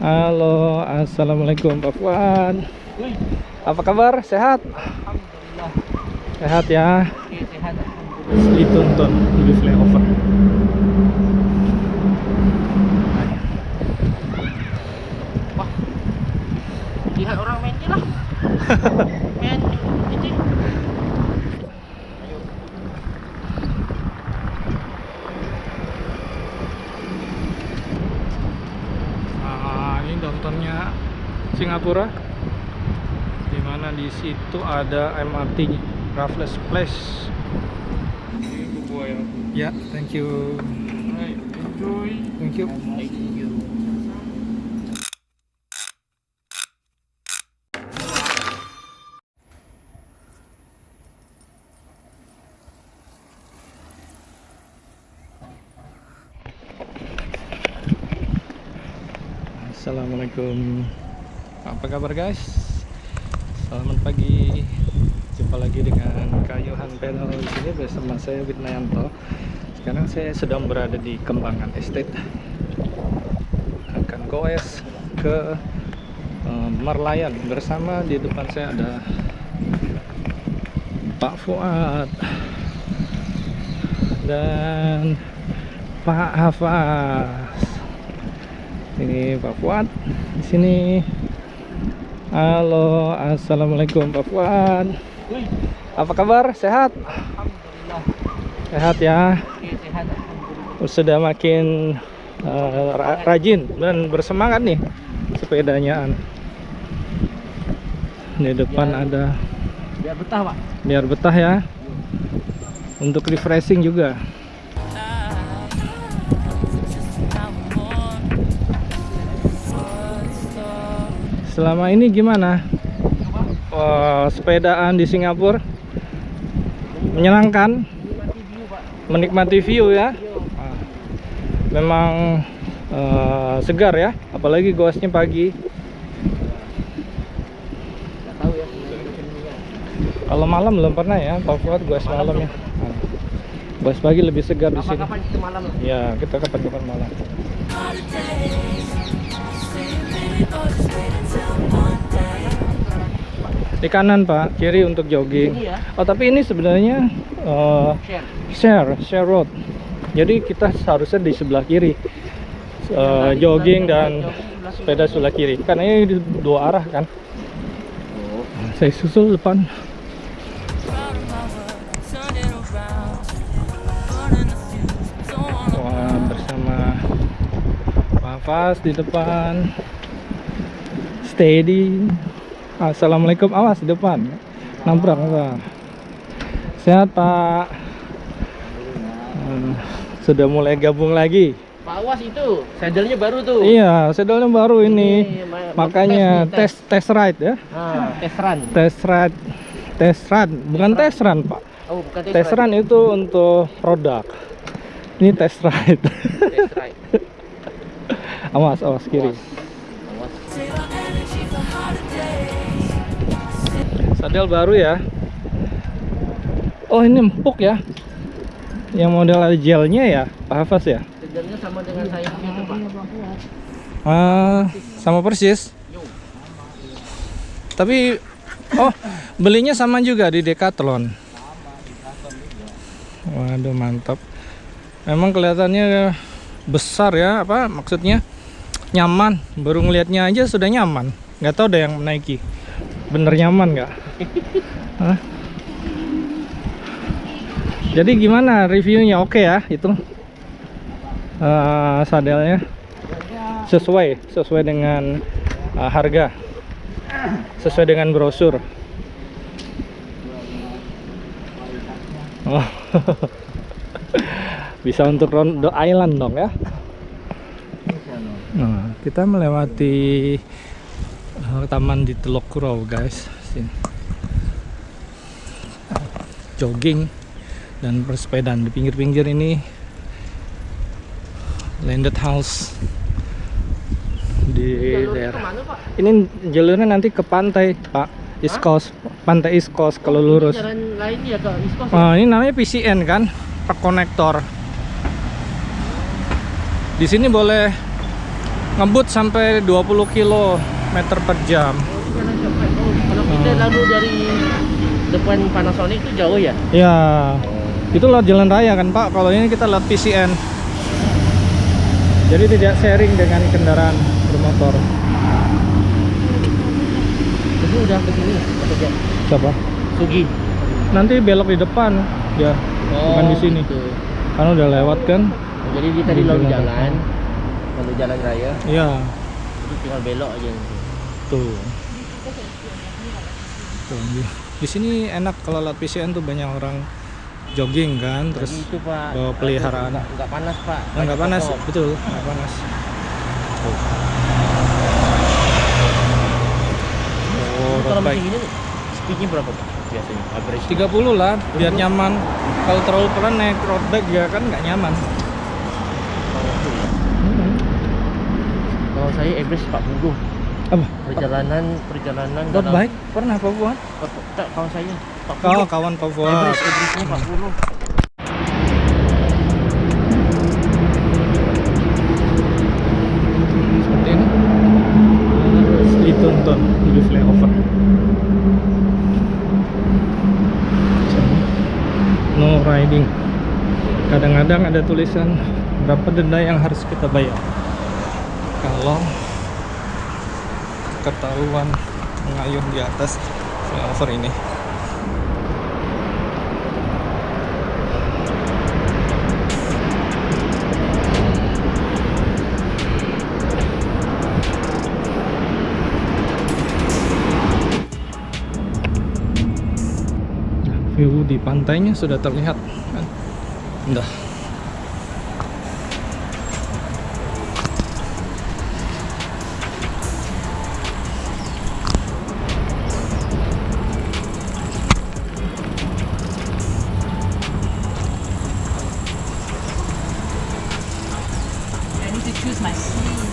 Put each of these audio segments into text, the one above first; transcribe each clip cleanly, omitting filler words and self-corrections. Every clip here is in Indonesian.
Halo, assalamualaikum Pak Fuad. Apa kabar? Sehat? Alhamdulillah. Sehat ya. Oke, sehat. Alhamdulillah. Dituntun di flyover. Wah, lihat orang main lah. Main ini. Ini downtownnya Singapura, dimana di situ ada MRT Raffles Place. Ya, thank you. Enjoy. Thank you. Thank you. Assalamualaikum. Apa kabar guys? Selamat pagi. Jumpa lagi dengan Kak Yohan Panel di sini bersama saya Widnayanto. Sekarang saya sedang berada di Kembangan Estate. Akan goes ke Merlion. Bersama di depan saya ada Pak Fuad dan Pak Hafaz. Ini Pak Fuad di sini. Halo, assalamualaikum Pak Fuad. Apa kabar? Sehat? Alhamdulillah. Sehat ya. Oke, sehat. Alhamdulillah. Sudah makin rajin dan bersemangat nih sepedanya. Di depan ada Biar betah, Pak. biar betah ya. Untuk refreshing juga. Selama ini gimana? Sepedaan di Singapura menyenangkan, Menikmati view, Pak. menikmati view ya. Memang segar ya, apalagi goesnya pagi. Enggak tahu ya sebenarnya. Kalau malam belum pernah ya, Pak Fuad goes malam ya. Goes pagi lebih segar di sini. Kapan kita malam? Ya, kita kapan-kapan malam. Di kanan Pak, kiri untuk jogging. Ini ya. Oh, tapi ini sebenarnya share road. Jadi kita seharusnya di sebelah kiri, jogging dan sepeda sebelah kiri. Karena ini dua arah kan. Saya susul depan. Wah, bersama Pak Hafaz di depan. Steady. Assalamualaikum, awas di depan. Nabrak Pak. Sehat Pak. Sudah mulai gabung lagi. Pak Awas itu, saddle-nya baru tuh. Iya, saddle-nya baru ini. Makanya tes test ride ya. tes run. Test run, bukan test run Pak. Oh, bukan Test run itu untuk produk. Ini test ride. Test ride. Awas kiri. Awas. Saddle baru ya. Oh, ini empuk ya. Yang model ada gelnya ya, Pak Hafaz ya. Saddle-nya sama dengan sayapnya tuh, Pak. Sama persis. Tapi belinya sama juga di Decathlon. Waduh, mantap. Memang kelihatannya besar ya, apa maksudnya nyaman. Baru ngelihatnya aja sudah nyaman. Nggak tahu deh yang menaiki. Bener nyaman nggak? Hah? Jadi gimana reviewnya? Oke ya itu sadelnya sesuai dengan harga, sesuai dengan brosur. Oh. Bisa untuk Rondo Island dong ya. Nah, kita melewati taman di Teluk Kurau guys. Sini. Jogging dan bersepedaan di pinggir-pinggir ini. Landed house di daerah. Ini jalurnya nanti ke pantai Pak, East Coast, pantai East Coast kalau lurus. Jalan lain ya ke East Coast. Nah, ini namanya PCN kan, Park Connector. Di sini boleh ngebut sampai 20 km per jam. Jalan cepat. Kalau kita lalu dari depan Panasonic itu jauh ya? Ya, itu lewat jalan raya kan Pak. Kalau ini kita lewat PCN. Jadi tidak sharing dengan kendaraan bermotor. Ini udah ke sini kerja. Siapa? Sugi. Nanti belok di depan ya, bukan di sini. Gitu. Kan udah lewat kan? Jadi dia tadi Di lalu jalan lalu jalan raya. Iya, Jadi tinggal belok aja nanti. tuh. Tuh. Di sini enak kalau lewat PCN tuh banyak orang jogging kan, terus Jadi itu Pak. bawa peliharaan. Enggak panas Pak. Nggak panas, Cocok. betul, nggak panas. Tuh. Oh, Kalau road macam bike. ini speednya berapa Pak biasanya? Average 30 lah, biar nyaman. Kalau terlalu pelan naik road bike ya kan nggak nyaman. Kalau saya average 40. Apa? Perjalanan Road bike? Pernah Pak Fuad? Tak, kalau saya 40. Oh, kawan Pak Fuad. Average-nya 40. Seperti ini. Harus ditonton di flyover. No riding. Kadang-kadang ada tulisan berapa denda yang harus kita bayar kalau ketahuan mengayuh di atas flyover ini. View di pantainya sudah terlihat kan? Udah. I need to choose my sleeve.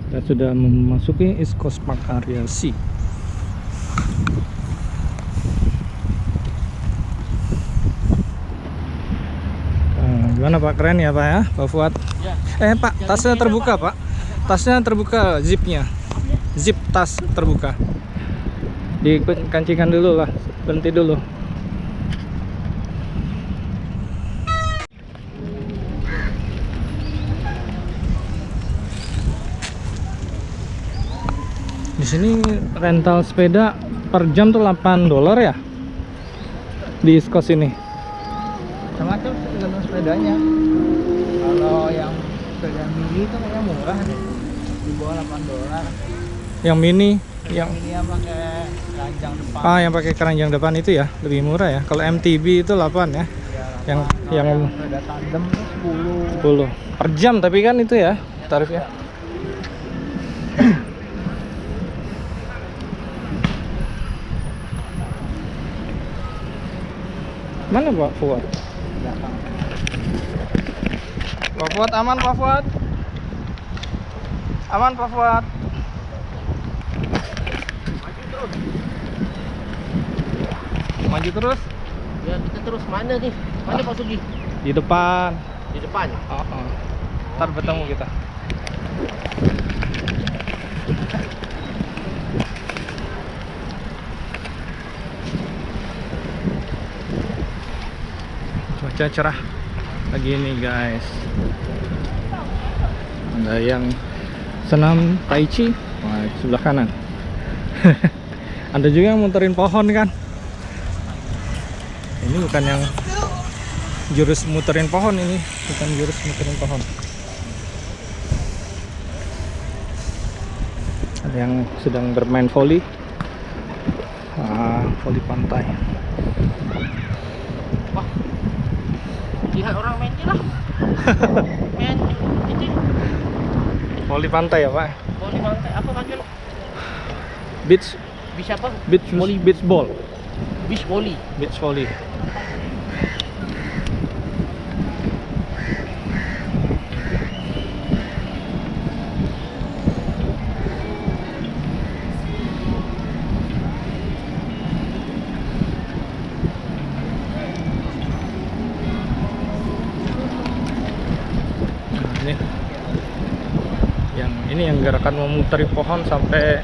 Kita sudah memasuki East Coast Park Area C. Gimana Pak, keren ya Pak ya, Pak Fuad? Ya. Pak, tasnya terbuka Pak. Tasnya terbuka, zipnya. Zip tas terbuka. Dikancingan dulu lah, berhenti dulu. Di sini rental sepeda per jam tuh $8 ya. Di East Coast ini. Macam-macam tergantung sepedanya. Kalau yang sepeda mini itu kayaknya murah deh, di bawah $8. Yang mini, yang Ini yang pakai keranjang depan. yang pakai keranjang depan itu ya, lebih murah ya. Kalau MTB itu 8 ya. Ya, Yang sepeda tandem itu 10 10. per jam, tapi kan itu ya tarifnya. Mana Pak Fuad? Belakang. Pak Fuad aman Pak Fuad? Aman Pak Fuad? Maju terus. Ya kita terus mana nih? Mana Pak Sugi? Di depan. Di depan. Ntar bertemu kita. Cuaca cerah pagi ini guys. Ada yang senam tai chi. Wah, sebelah kanan. Ada juga yang muterin pohon kan. Ini bukan yang jurus muterin pohon, ini bukan jurus muterin pohon. Ada yang sedang bermain voli. Voli pantai. Lihat orang main lah. Main ini. Voli pantai ya Pak? Mau di pantai apa panggil? Beach, Beach apa? beach Volley. beach ball, Beach volley. beach volley. Yang ini yang gerakan memutari pohon sampai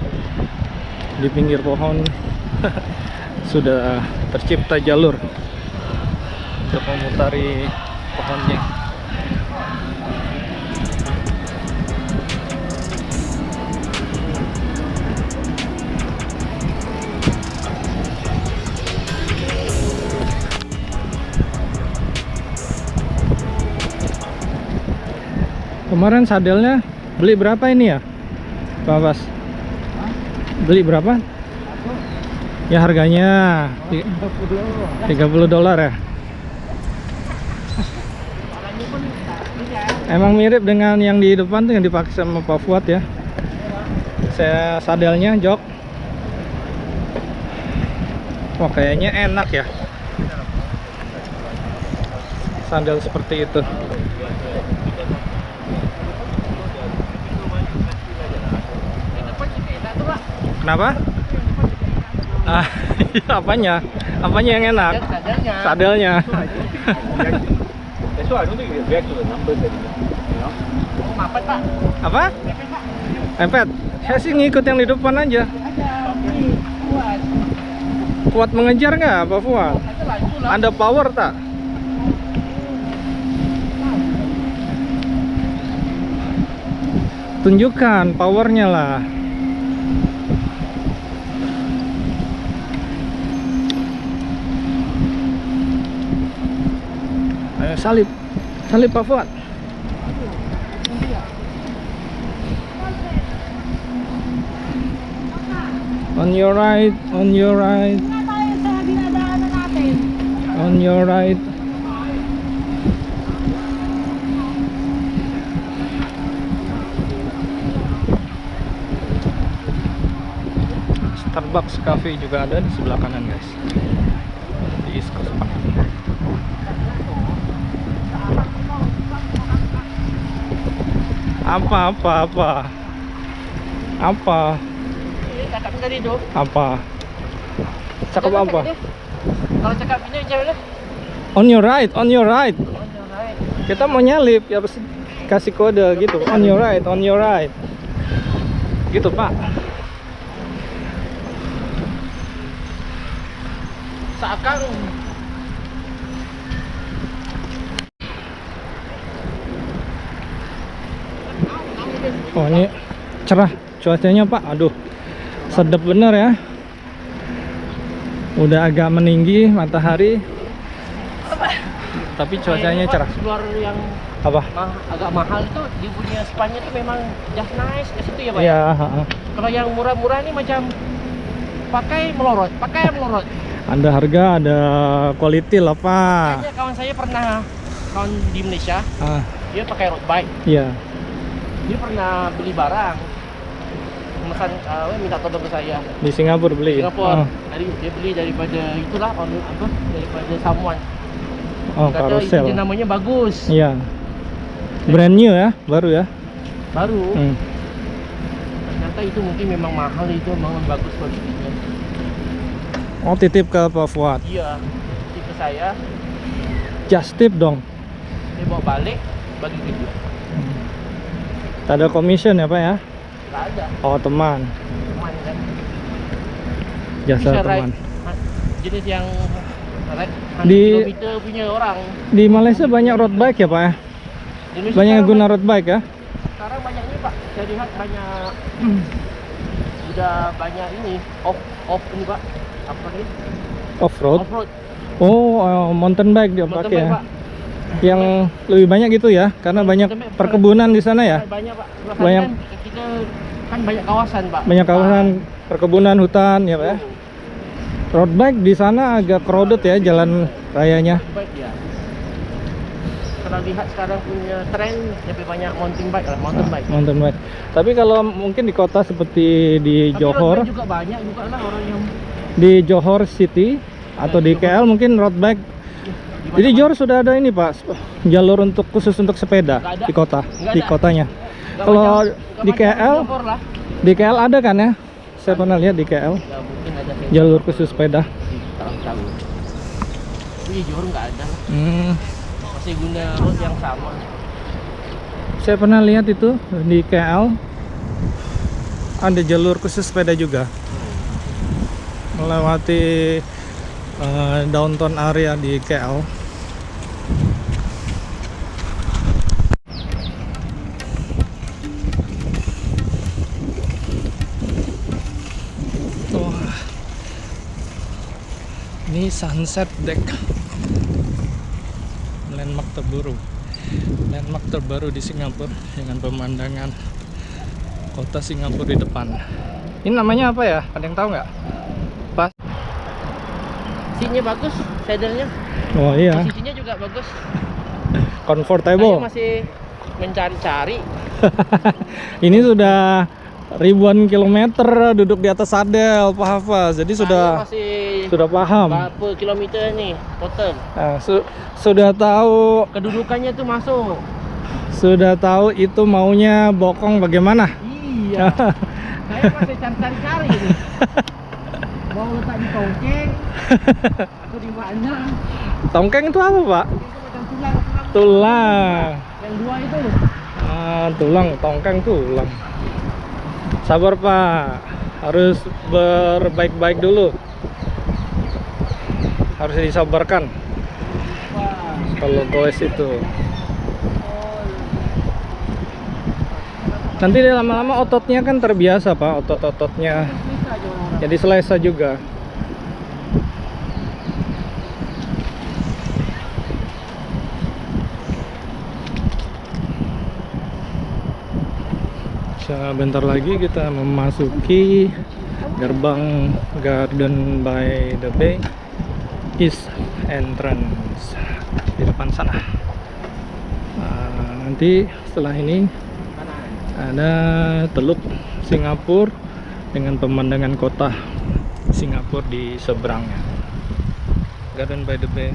di pinggir pohon sudah tercipta jalur untuk memutari pohonnya. Kemarin sadelnya beli berapa ini ya, Pak Bas? Beli berapa? Ya harganya $30 ya. Emang mirip dengan yang di depan tuh yang dipakai sama Pak Fuad ya. Saya sadelnya jok. Wah kayaknya enak ya. Sandal seperti itu. Kenapa? Ah, apanya? Apanya yang enak? Sadelnya. Apa? Mepet. Saya sih ngikut yang di depan aja. Kuat mengejar nggak, Pak Fuad? Ada power tak? Tunjukkan powernya lah. Ayo salib, salib Pak Fuad. On your right, on your right, on your right. Starbucks Cafe juga ada di sebelah kanan guys, di East Coast Park. Apa? Cakap tadi tu. Apa? Cakap apa? Kalau cakap ini macam mana? On your right, on your right. On your right. Kita mau nyalip ya, pasti kasih kode gitu. On your right, on your right. Gitu Pak. Seakan Oh ini cerah cuacanya Pak. Aduh, sedap bener ya. Udah agak meninggi matahari, tapi cuacanya cerah. Keluar yang Apa? agak mahal itu di punya Spanya itu memang just nice ke situ ya Pak. Iya. Kalau yang murah-murah ini macam pakai melorot. Ada harga, ada quality lah Pak. Kayaknya kawan saya pernah, kawan di Malaysia, dia pakai road bike. Iya. Dia pernah beli barang, memesan, minta tolong ke saya. Di Singapura beli. Singapura. Dia beli daripada itulah daripada someone. Oh, Kata Carousel. itu namanya bagus. Iya. Brand new ya, baru ya. Baru. Ternyata itu mungkin memang mahal, itu memang bagus kualitasnya. Oh, titip ke Pak Fuad. Iya. Titip ke saya, Just tip dong. dia bawa balik bagi gitu. Tak ada commission ya Pak ya? Nggak ada. Oh teman, Teman kan. jasa Bisa teman. Jenis yang ride 100 Di- kilometer punya orang. Di Malaysia banyak road bike ya Pak ya? Di Indonesia Banyak yang sekarang guna road bike ya? Sekarang banyak ini Pak. Saya lihat banyak sudah banyak ini off ini Pak. Apa ini? Off-road? Off-road. Oh, mountain bike dia Mountain pakai bike, ya? Pak. Yang lebih banyak gitu ya? Karena banyak Mountain bike, perkebunan di sana ya? Banyak Pak. Sebelah Banyak. kan kita kan banyak kawasan Pak. Banyak kawasan perkebunan, hutan ya Pak ya? Road bike di sana agak crowded ya jalan rayanya. Baik ya. Kalau lihat sekarang punya tren lebih banyak mountain bike lah, mountain bike. Mountain bike. Tapi kalau mungkin di kota seperti di Tapi Johor, road bike juga banyak juga lah orang yang di Johor City atau di KL mungkin road bike. Jadi Johor sudah ada ini Pak, jalur untuk khusus untuk sepeda Nggak ada. di kota, Nggak di ada. kotanya. nggak Kalau macam- di nggak KL, macam Johor lah. di KL ada kan ya? Saya pernah lihat di KL Ya, mungkin ada jalur khusus sepeda. tahu. Tapi di Johor nggak ada. Hmm, Masih guna road yang sama. Saya pernah lihat itu di KL ada jalur khusus sepeda juga melewati downtown area di KL. Wah, ini sunset deck, landmark terbaru di Singapura dengan pemandangan kota Singapura di depan. Ini namanya apa ya? Ada yang tahu nggak? Pas. Seatnya bagus, saddle-nya. Oh iya. Posisinya juga bagus. Comfortable. Saya masih mencari-cari. Ini sudah ribuan kilometer duduk di atas sadel, Pak Hafaz. Jadi Saya masih sudah paham. berapa kilometer nih total? Nah, sudah tahu, Kedudukannya tuh masuk. sudah tahu itu maunya bokong bagaimana? Iya. Saya masih cari-cari ini. Mau letak di tongkeng atau di mana? Tongkeng itu apa, Pak? Itu macam tulang. Tulang. Yang dua itu. Tulang, tongkeng tulang. Sabar, Pak. Harus berbaik-baik dulu. Harus disabarkan. Wah. Kalau goes itu. Nanti lama-lama ototnya kan terbiasa, Pak. Otot-ototnya Bisa aja orang. jadi selesa juga. Sebentar lagi kita memasuki gerbang Garden by the Bay East Entrance di depan sana. Nanti setelah ini ada Teluk Singapura dengan pemandangan kota Singapura di seberangnya. Garden by the Bay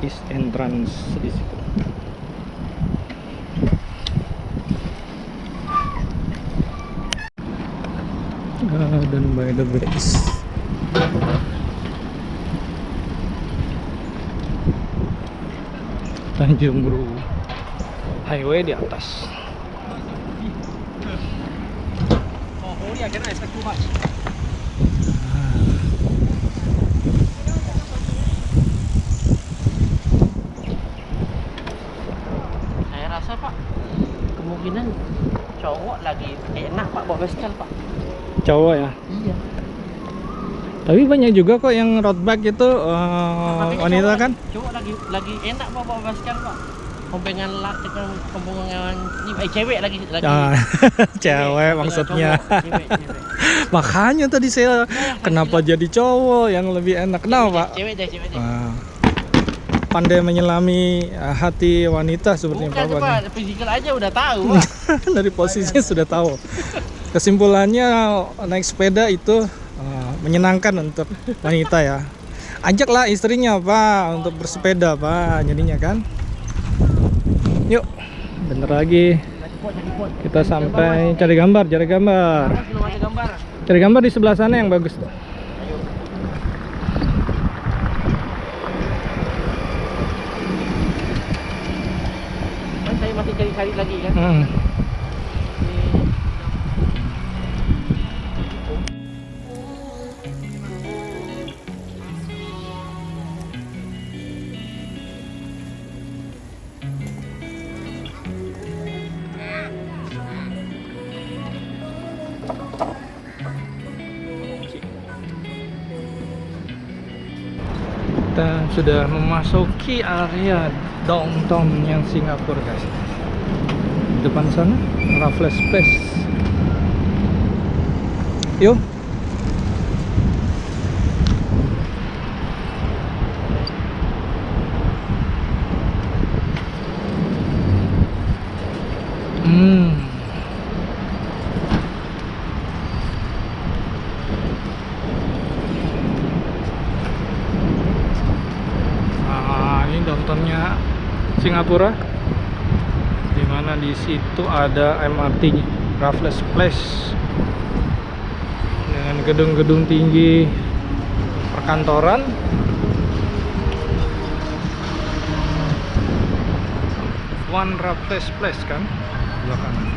East Entrance di situ. Garden by the Bay. Tanjung Bru highway di atas. Saya rasa Pak, kemungkinan cowok lagi enak Pak bawa vestel Pak. Cowok ya. Iya. Tapi banyak juga kok yang road bike itu wanita kan. Cowok lagi enak Pak bawa vestel Pak. Kompengan laki kan, kompengan ini cewek lagi. Cewek maksudnya. Cewek. Makanya tadi saya kenapa jadi cowok yang lebih enak? Kenapa, Pak? Cewek deh. Pandai menyelami hati wanita seperti Bukan Pak. tuh, Pak, physical aja udah tahu Pak. Dari posisinya sudah tahu. Kesimpulannya naik sepeda itu menyenangkan untuk wanita ya. Ajaklah istrinya Pak untuk bersepeda Pak, jadinya kan. Yuk, bentar lagi kita sampai cari gambar. Belum ada gambar. Cari gambar di sebelah sana yang bagus tuh. Kan saya masih cari-cari lagi kan. Kita sudah memasuki area downtown yang Singapura guys. Depan sana Raffles Place. Yuk. Ini downtownnya Singapura, dimana di situ ada MRT Raffles Place dengan gedung-gedung tinggi perkantoran. One Raffles Place kan. sebelah kanan.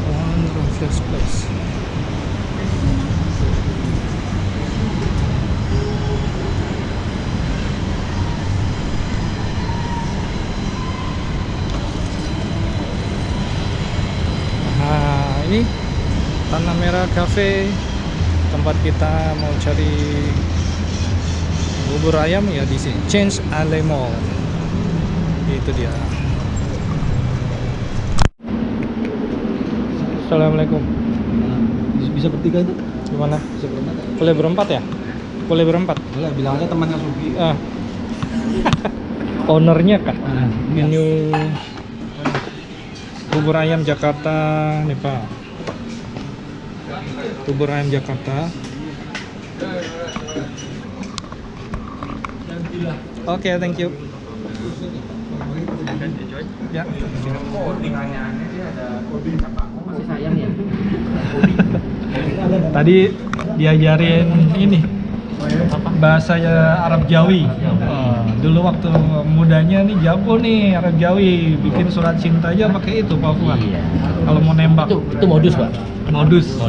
One Raffles Place. Nah, ini Tanah Merah Cafe, tempat kita mau cari bubur ayam ya di sini. Change Alley Mall. Itu dia. Assalamualaikum. Bisa bertiga itu? Gimana? Bisa berempat. Boleh berempat ya? Boleh berempat. Boleh, bilang aja temannya Sugi. Ah. Ownernya kah? Iya. Menu bubur ayam Jakarta nih Pak. Bubur ayam Jakarta. Oke, thank you. Ya. Masih sayang ya. Tadi diajarin ini bahasa Arab Jawi. Dulu waktu mudanya nih jago nih Arab Jawi, bikin surat cinta aja pakai itu Pak Fuad. Iya. Kalau mau nembak. Itu modus, Pak. Modus.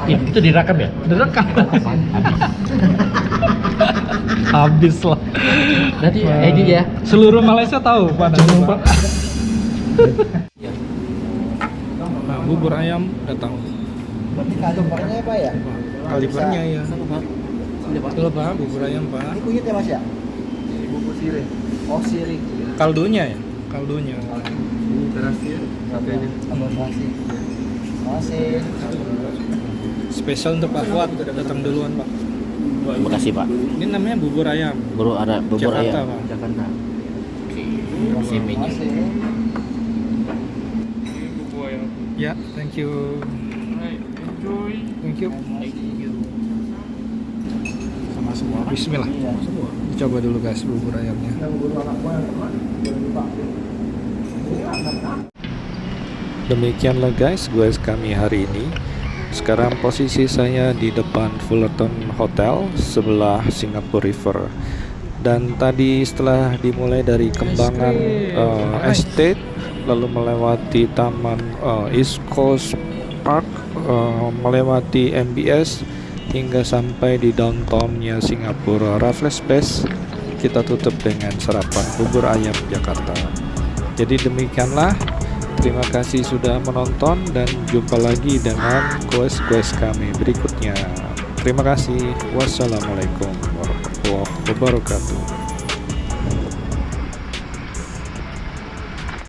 Itu direkam ya? Direkam. Habis lah. Nanti edit ya. Seluruh Malaysia tahu Pak. Pak. Nah, bubur ayam datang. Berarti kalipernya Pak ya? Kalipernya ya. Pak. Betul Pak, bubur ayam Pak. Ini kunyit ya Mas ya? Bubur sirih. Oh sirih. Kaldunya ya? Kaldunya. Tambah nasi. Masih. Spesial untuk Pak Fuad, datang duluan Pak. Terima kasih Pak. Ini namanya bubur ayam. Bubur ada bubur Jakarta, ayam. Pak. Jakarta. Masih menu. Masih. Ya, thank you. Thank you. Sama semua. Bismillah. Coba dulu guys bubur ayamnya. Demikianlah guys kami hari ini. Sekarang posisi saya di depan Fullerton Hotel sebelah Singapore River. Dan tadi setelah dimulai dari Kembangan Estate, lalu melewati Taman East Coast Park, melewati MBS hingga sampai di downtownnya Singapura Raffles Place, kita tutup dengan sarapan bubur ayam Jakarta. Jadi demikianlah. Terima kasih sudah menonton dan jumpa lagi dengan quest kami berikutnya. Terima kasih. Wassalamualaikum warahmatullahi wabarakatuh.